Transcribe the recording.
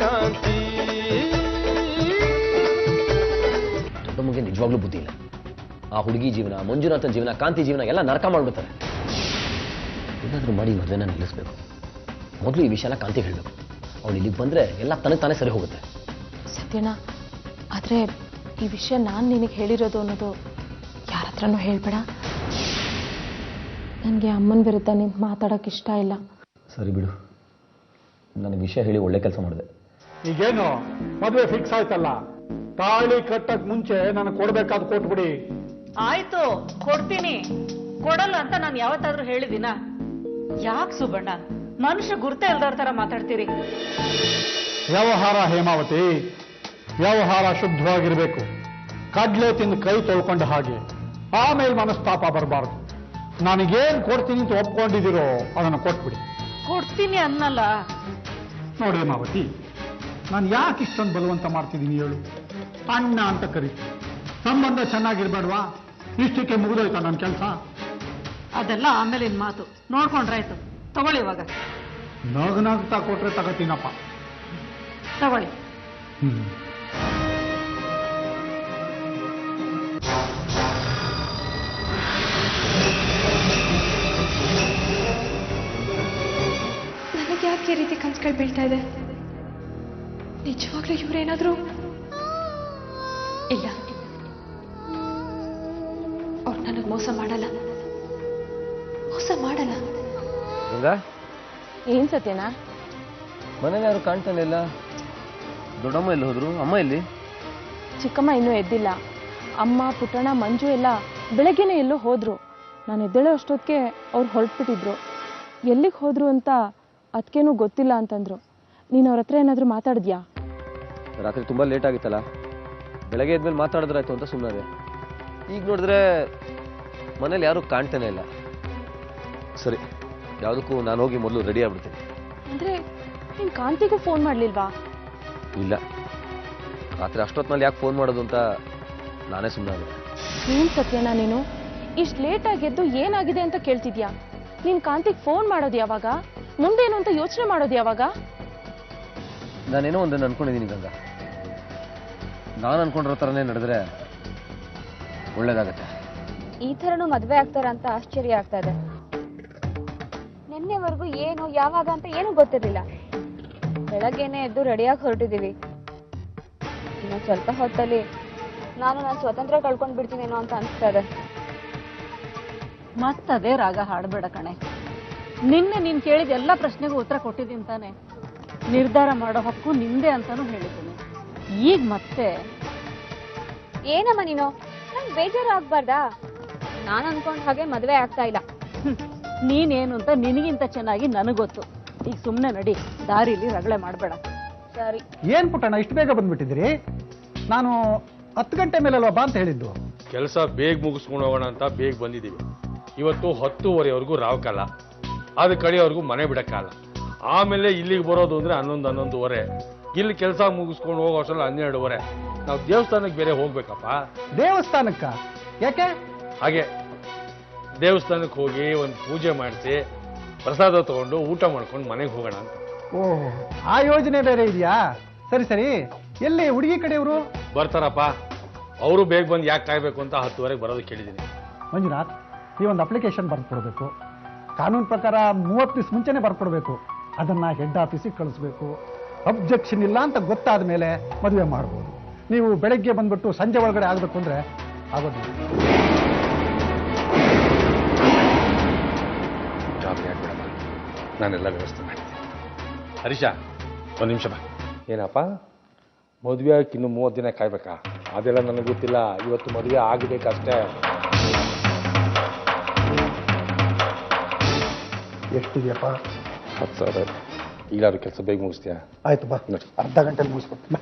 ಕಾಂತಿ. ದೊಡ್ಡಮ್ಮಗೆ ನಿಜವಾಗ್ಲೂ ಬುದ್ಧಿ ಇಲ್ಲ. ಆ ಹುಡುಗಿ ಜೀವನ, ಮಂಜುನಾಥನ್ ಜೀವನ, ಕಾಂತಿ ಜೀವನ ಎಲ್ಲ ನರಕ ಮಾಡ್ಬಿಡ್ತಾರೆ. ಏನಾದರೂ ಮಾಡಿ ಮದುವೆನ ನಿಲ್ಲಿಸ್ಬೇಕು. ಮೊದಲು ಈ ವಿಷಯನ ಕಾಂತಿ ಹೇಳಬೇಕು. ಅವಳು ಇಲ್ಲಿಗೆ ಬಂದರೆ ಎಲ್ಲ ತನಗೆ ತಾನೇ ಸರಿ ಹೋಗುತ್ತೆ. ಸತ್ಯಣ್ಣ, ಆದರೆ ಈ ವಿಷಯ ನಾನು ನಿನಗೆ ಹೇಳಿರೋದು ಅನ್ನೋದು ಯಾರ ಹತ್ರನೂ ಹೇಳ್ಬೇಡ. ನನಗೆ ಅಮ್ಮನ ವಿರುದ್ಧ ನಿಂತು ಮಾತಾಡೋಕೆ ಇಷ್ಟ ಇಲ್ಲ. ಸರಿ ಬಿಡು, ನನಗೆ ವಿಷಯ ಹೇಳಿ ಒಳ್ಳೆ ಕೆಲಸ ಮಾಡಿದೆ. ಈಗೇನು ಮದುವೆ ಫಿಕ್ಸ್ ಆಯ್ತಲ್ಲ, ತಾಳಿ ಕಟ್ಟಕ್ ಮುಂಚೆ ನನಗೆ ಕೊಡ್ಬೇಕಾದ್ ಕೊಟ್ಬಿಡಿ. ಆಯ್ತು, ಕೊಡ್ತೀನಿ. ಕೊಡಲ್ಲ ಅಂತ ನಾನು ಯಾವತ್ತಾದ್ರೂ ಹೇಳಿದಿನ? ಯಾಕೆ ಸುಬ್ಬಣ್ಣ ಮನುಷ್ಯ ಗುರ್ತೆ ಇಲ್ದವ್ರ ತರ ಮಾತಾಡ್ತೀರಿ? ವ್ಯವಹಾರ ಹೇಮಾವತಿ, ವ್ಯವಹಾರ ಶುದ್ಧವಾಗಿರ್ಬೇಕು. ಕಡ್ಲೆ ತಿಂದು ಕೈ ತೊಳ್ಕೊಂಡ ಹಾಗೆ. ಆಮೇಲೆ ಮನಸ್ತಾಪ ಬರಬಾರ್ದು. ನನಗೇನ್ ಕೊಡ್ತೀನಿ ಅಂತ ಒಪ್ಕೊಂಡಿದ್ದೀರೋ ಅದನ್ನು ಕೊಟ್ಬಿಡಿ. ಕೊಡ್ತೀನಿ ಅನ್ನಲ್ಲ. ನೋಡಿ ಹೇಮಾವತಿ, ನಾನು ಯಾಕೆ ಇಷ್ಟೊಂದು ಬಲವಂತ ಮಾಡ್ತಿದ್ದೀನಿ ಹೇಳು? ಅಣ್ಣ ಅಂತ ಕರೀತೀನಿ. ಸಂಬಂಧ ಚೆನ್ನಾಗಿರ್ಬೇಡ್ವಾ? ಇಷ್ಟಕ್ಕೆ ಮುಗಿದೋಯ್ತಾ ನನ್ನ ಕೆಲಸ? ಅದೆಲ್ಲ ಆಮೇಲಿನ ಮಾತು, ನೋಡ್ಕೊಂಡ್ರಾಯ್ತು. ತಗೊಳ್ಳಿ ಇವಾಗ. ನಗನಗ್ತಾ ಕೊಟ್ರೆ ತಗೋತೀನಪ್ಪ. ತಗೊಳ್ಳಿ. ನನಗೆ ಯಾಕೆ ಈ ರೀತಿ ಕನ್ಸುಗಳು ಬೀಳ್ತಾ ಇದೆ? ನಿಜವಾಗ್ಲೂ ಇವರೇನಾದ್ರೂ ಇಲ್ಲ, ಅವ್ರು ನನಗೆ ಮೋಸ ಮಾಡಲ್ಲ. ಏನ್ ಸತ್ಯನಾ? ಮನೇಲಿ ಯಾರು ಕಾಣ್ತಾನೆ ಇಲ್ಲ. ದೊಡ್ಡಮ್ಮ ಎಲ್ಲಿ ಹೋದ್ರು? ಅಮ್ಮ ಎಲ್ಲಿ? ಚಿಕ್ಕಮ್ಮ ಇನ್ನೂ ಎದ್ದಿಲ್ಲ. ಅಮ್ಮ, ಪುಟ್ಟಣ್ಣ, ಮಂಜು ಎಲ್ಲ ಬೆಳಗ್ಗೆನೆ ಎಲ್ಲೋ ಹೋದ್ರು. ನಾನು ಎದ್ದೇಳೋ ಅಷ್ಟೊತ್ತಿಗೆ ಅವ್ರು ಹೊರಟ್ಬಿಟ್ಟಿದ್ರು. ಎಲ್ಲಿಗೆ ಹೋದ್ರು ಅಂತ ಅದಕ್ಕೇನು ಗೊತ್ತಿಲ್ಲ ಅಂತಂದ್ರು. ನೀನು ಅವ್ರ ಹತ್ರ ಏನಾದರೂ ಮಾತಾಡಿದ್ಯಾ? ರಾತ್ರಿ ತುಂಬ ಲೇಟ್ ಆಗಿತ್ತಲ್ಲ, ಬೆಳಗ್ಗೆ ಎದ್ಮೇಲೆ ಮಾತಾಡಿದ್ರಾಯ್ತು ಅಂತ ಸುಮ್ಮನೆ. ಈಗ ನೋಡಿದ್ರೆ ಮನೇಲಿ ಯಾರೂ ಕಾಣ್ತಾನೆ ಇಲ್ಲ. ಸರಿ, ಯಾವುದಕ್ಕೂ ನಾನು ಹೋಗಿ ಮೊದಲು ರೆಡಿ ಆಗ್ಬಿಡ್ತೀನಿ. ಅಂದರೆ ನೀನು ಕಾಂತಿಗೂ ಫೋನ್ ಮಾಡಲಿಲ್ವಾ? ಇಲ್ಲ, ರಾತ್ರಿ ಅಷ್ಟೊತ್ತಿನಲ್ಲಿ ಯಾಕೆ ಫೋನ್ ಮಾಡೋದು ಅಂತ ನಾನೇ ಸುಮ್ಮನೆ. ಏನು ಸತ್ಯನಾ ನೀನು ಇಷ್ಟು ಲೇಟಾಗೆದ್ದು ಏನಾಗಿದೆ ಅಂತ ಕೇಳ್ತಿದ್ಯಾ? ನೀನು ಕಾಂತಿಗೆ ಫೋನ್ ಮಾಡೋದು ಯಾವಾಗ? ಮುಂದೇನು ಅಂತ ಯೋಚನೆ ಮಾಡೋದು ಯಾವಾಗ? ನಾನೇನೋ ಒಂದನ್ನು ಅನ್ಕೊಂಡಿದ್ದೀನಿ ಗಂಗಾ. ನಾನು ಅನ್ಕೊಂಡಿರೋ ಥರನೇ ನಡೆದ್ರೆ ಒಳ್ಳೇದಾಗತ್ತೆ. ಈ ಥರನೂ ಮದುವೆ ಆಗ್ತಾರ ಅಂತ ಆಶ್ಚರ್ಯ ಆಗ್ತಾ ಇದೆ. ನಿನ್ನೆವರೆಗೂ ಏನು ಯಾವಾಗ ಅಂತ ಏನೂ ಗೊತ್ತಿರಲಿಲ್ಲ. ಬೆಳಗ್ಗೆನೆ ಎದ್ದು ರೆಡಿಯಾಗಿ ಹೊರಟಿದ್ದೀವಿ. ಇನ್ನು ಸ್ವಲ್ಪ ಹೊತ್ತಲ್ಲಿ ನಾನು ಸ್ವತಂತ್ರ ಕಳ್ಕೊಂಡು ಬಿಡ್ತೀನೇನೋ ಅಂತ ಅನಿಸ್ತಾ ಇದೆ. ಮತ್ತದೇ ರಾಗ ಹಾಡಬೇಡ ಕಣೆ. ನಿನ್ನೆ ನೀನು ಕೇಳಿದ ಎಲ್ಲ ಪ್ರಶ್ನೆಗೂ ಉತ್ತರ ಕೊಟ್ಟಿದ್ದೀನಿ ತಾನೆ. ನಿರ್ಧಾರ ಮಾಡೋ ಹಕ್ಕು ನಿಂದೆ ಅಂತಾನು ಹೇಳಿದ್ದೀನಿ. ಈಗ ಮತ್ತೆ ಏನಮ್ಮ ನೀನು? ನಂಗೆ ಬೇಜಾರು ಆಗ್ಬಾರ್ದಾ? ನಾನು ಅನ್ಕೊಂಡ ಹಾಗೆ ಮದುವೆ ಆಗ್ತಾ ಇಲ್ಲ. ನೀನೇನು ಅಂತ ನಿನಗಿಂತ ಚೆನ್ನಾಗಿ ನನಗೊತ್ತು. ಈಗ ಸುಮ್ಮನೆ ನಡಿ, ದಾರಿಲಿ ರಗಳೆ ಮಾಡಬೇಡ. ಸರಿ. ಏನ್ ಪುಟ್ಟಣ್ಣ ಇಷ್ಟು ಬೇಗ ಬಂದ್ಬಿಟ್ಟಿದ್ದೀರಿ? ನಾನು 10 ಗಂಟೆ ಮೇಲಲ್ವಾ ಬಾ ಅಂತ ಹೇಳಿದ್ದು. ಕೆಲಸ ಬೇಗ ಮುಗಿಸ್ಕೊಂಡು ಹೋಗೋಣ ಅಂತ ಬೇಗ ಬಂದಿದ್ದೀವಿ. ಇವತ್ತು 10:30ವರೆಗೂ ರಾವ್ಕಾಲ, ಅದು ಕಡೆಯವರೆಗೂ ಮನೆ ಬಿಡಕ್ಕಾಗಲ್ಲ. ಆಮೇಲೆ ಇಲ್ಲಿಗೆ ಬರೋದು ಅಂದ್ರೆ 11:30. ಇಲ್ಲಿ ಕೆಲಸ ಮುಗಿಸ್ಕೊಂಡು ಹೋಗೋ ಅಷ್ಟರಲ್ಲಿ 12:30. ನಾವು ದೇವಸ್ಥಾನಕ್ಕೆ ಬೇರೆ ಹೋಗ್ಬೇಕಪ್ಪ. ದೇವಸ್ಥಾನಕ್ಕ ಯಾಕೆ? ಹಾಗೆ ದೇವಸ್ಥಾನಕ್ಕೆ ಹೋಗಿ ಒಂದು ಪೂಜೆ ಮಾಡಿಸಿ ಪ್ರಸಾದ ತಗೊಂಡು ಊಟ ಮಾಡ್ಕೊಂಡು ಮನೆಗೆ ಹೋಗೋಣ ಅಂತ. ಓಹ್, ಆ ಯೋಜನೆ ಬೇರೆ ಇದೆಯಾ? ಸರಿ ಸರಿ. ಎಲ್ಲಿ ಹುಡುಗಿ ಕಡೆಯವರು? ಬರ್ತಾರಪ್ಪ, ಅವರು ಬೇಗ ಬಂದು ಯಾಕೆ ಕಾಯ್ಬೇಕು ಅಂತ 10:30ಗೆ ಬರೋದಕ್ಕೆ ಕೇಳಿದ್ದೀನಿ. ಮಂಜುನಾಥ್, ಈ ಒಂದು ಅಪ್ಲಿಕೇಶನ್ ಬರ್ಕೊಡ್ಬೇಕು. ಕಾನೂನು ಪ್ರಕಾರ 30 ದಿವಸ ಮುಂಚೆನೆ ಬರ್ಕೊಡ್ಬೇಕು. ಅದನ್ನ ಹೆಡ್ ಆಫೀಸಿಗೆ ಕಳಿಸ್ಬೇಕು. ಅಬ್ಜೆಕ್ಷನ್ ಇಲ್ಲ ಅಂತ ಗೊತ್ತಾದ ಮೇಲೆ ಮದುವೆ ಮಾಡ್ಬೋದು. ನೀವು ಬೆಳಗ್ಗೆ ಬಂದ್ಬಿಟ್ಟು ಸಂಜೆ ಒಳಗಡೆ ಆಗಬೇಕು ಅಂದ್ರೆ ಆಗೋದಿಲ್ಲ. ಗಾಬರಿ ಆಗ್ಬಿಡಮ್ಮ, ನಾನೆಲ್ಲ ವ್ಯವಸ್ಥೆ ಮಾಡಿದ್ದೆ. ಹರೀಶ, ಒಂದು ನಿಮಿಷ ಬಾ. ಏನಪ್ಪ ಮದುವೆ ಆಗಕ್ಕೆ ಇನ್ನು 30 ದಿನ ಕಾಯ್ಬೇಕಾ? ಅದೆಲ್ಲ ನನಗೆ ಗೊತ್ತಿಲ್ಲ. ಇವತ್ತು ಮದುವೆ ಆಗಬೇಕಷ್ಟೇ. ಎಷ್ಟಿದೆಯಪ್ಪ? 10,000. ಈಗಾದ್ರೂ ಕೆಲಸ ಬೇಗ ಮುಗಿಸ್ತೀಯಾ? ಆಯ್ತು ಬಾ, ನೋಡಿ ಅರ್ಧ ಗಂಟೆಲಿ ಮುಗಿಸ್ಕೊಡ್ತೀನಿ.